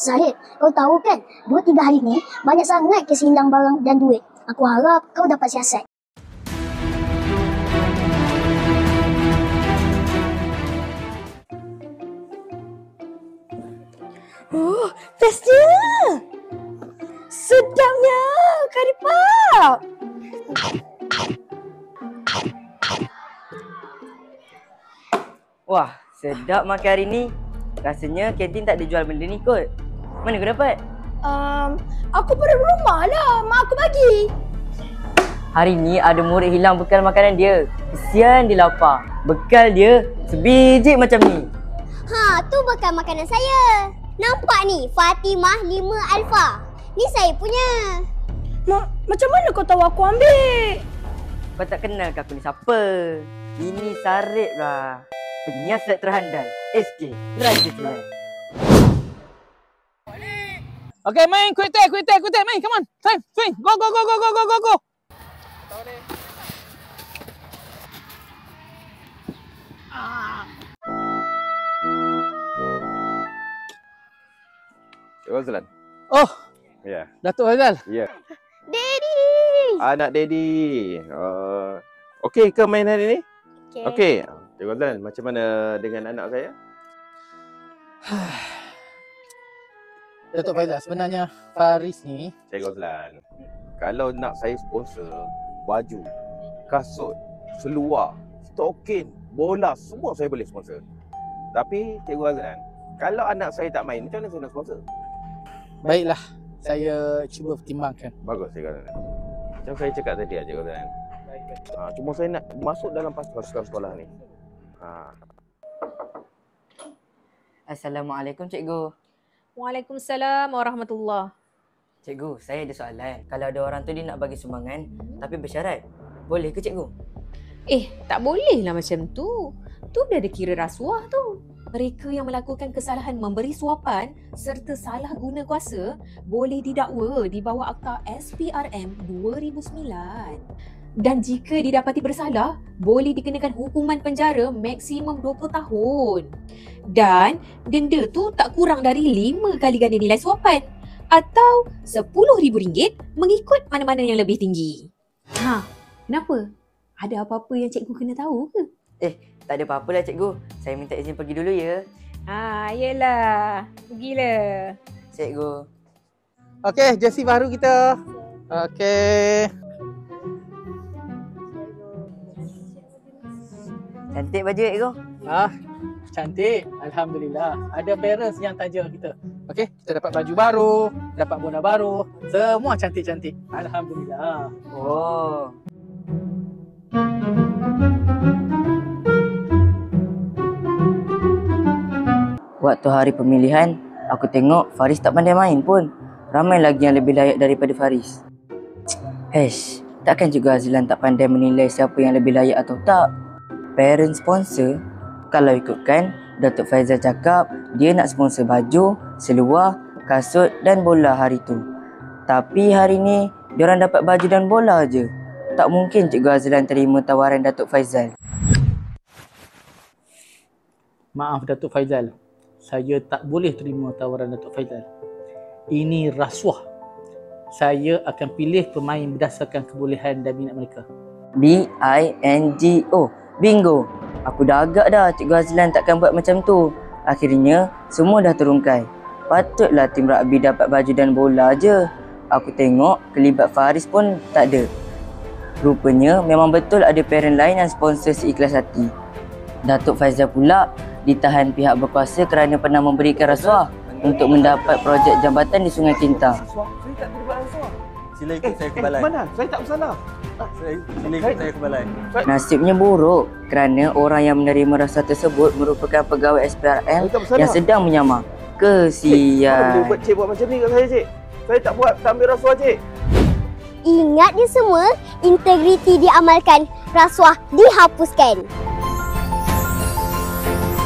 Zahid, kau tahu kan, 2-3 hari ni banyak sangat kes hilang barang dan duit. Aku harap kau dapat siasat. Oh, bestnya! Sedapnya, kari pap! Wah, sedap makan hari ni. Rasanya kantin tak ada jual benda ni kot. Mana kau dapat? Aku pada rumah lah, mak aku bagi. Hari ni ada murid hilang bekal makanan dia. Kesian dia lapar. Bekal dia sebiji macam ni. Ha, tu bekal makanan saya. Nampak ni, Fatimah 5 Alfa. Ni saya punya. Macam mana kau tahu aku ambil? Kau tak kenal ke aku ni siapa? Ini Sarip lah. Penyiasat terhandal. SK. Raja Silat. Okay, main. Quick tag. Main, come on. Swing. Go. Razlan. Oh, Ya. Datuk Faizal. Ya. Daddy. Anak daddy. Okey ke main hari ni? Okey. Cik Razlan, macam mana dengan anak saya? Datuk Faizal, sebenarnya Faris ni, Cik Razlan, kalau nak saya sponsor baju, kasut, seluar, stokin, bola, semua saya boleh sponsor. Tapi Cik Razlan, kalau anak saya tak main, macam mana saya nak sponsor? baiklah, saya cuba pertimbangkan. Bagus Cik Razlan. Macam saya cakap tadi Cik Razlan. Cuma saya nak masuk dalam pasukan sekolah ni. Assalamualaikum cikgu. Waalaikumsalam warahmatullahi. Cikgu, saya ada soalan. Kalau ada orang tu dia nak bagi sumbangan tapi bersyarat, boleh ke cikgu? Tak boleh lah macam tu. Tu dah ada kira rasuah tu. Mereka yang melakukan kesalahan memberi suapan serta salah guna kuasa boleh didakwa di bawah Akta SPRM 2009. Dan jika didapati bersalah, boleh dikenakan hukuman penjara maksimum 20 tahun. Dan denda tu tak kurang dari 5 kali ganda nilai suapan atau RM10,000 mengikut mana-mana yang lebih tinggi. Kenapa? Ada apa-apa yang cikgu kena tahu ke? Tak ada apa-apa lah cikgu. Saya minta izin pergi dulu ya. Yelah. Pergilah. Cikgu. Okey, jersey baru kita. Okey. Cantik baju cikgu. Cantik. Alhamdulillah. Ada parents yang taja kita. Okey, kita dapat baju baru, dapat bola baru. Semua cantik-cantik. Alhamdulillah. Oh. Waktu hari pemilihan, aku tengok Faris tak pandai main pun. Ramai lagi yang lebih layak daripada Faris. Takkan juga Azlan tak pandai menilai siapa yang lebih layak atau tak. Parent sponsor, kalau ikutkan, Datuk Faizal cakap dia nak sponsor baju, seluar, kasut dan bola hari tu. Tapi hari ni, diorang dapat baju dan bola je. Tak mungkin Cikgu Azlan terima tawaran Datuk Faizal. Maaf Datuk Faizal. Saya tak boleh terima tawaran Datuk Faizal. Ini rasuah. Saya akan pilih pemain berdasarkan kebolehan dan minat mereka. BINGO. Bingo. Aku dah agak dah Cikgu Azlan takkan buat macam tu. Akhirnya, semua dah terungkai. Patutlah tim rugby dapat baju dan bola je. Aku tengok kelibat Faris pun tak ada. Rupanya memang betul ada parent lain yang sponsor seikhlas hati. Datuk Faizal pula ditahan pihak berkuasa kerana pernah memberikan rasuah untuk mendapat projek jambatan di Sungai Kinta. Saya tak terlibat rasuah. Sila ikut saya ke balai. Mana? Saya tak bersalah. Sila ikut saya ke balai. Nasibnya buruk kerana orang yang menerima rasuah tersebut merupakan pegawai SPRM yang sedang menyamar. Kesian. Mana boleh cik buat macam ni kat saya cik? Saya tak buat, tak ambil rasuah cik. Ingat je semua, integriti diamalkan, rasuah dihapuskan.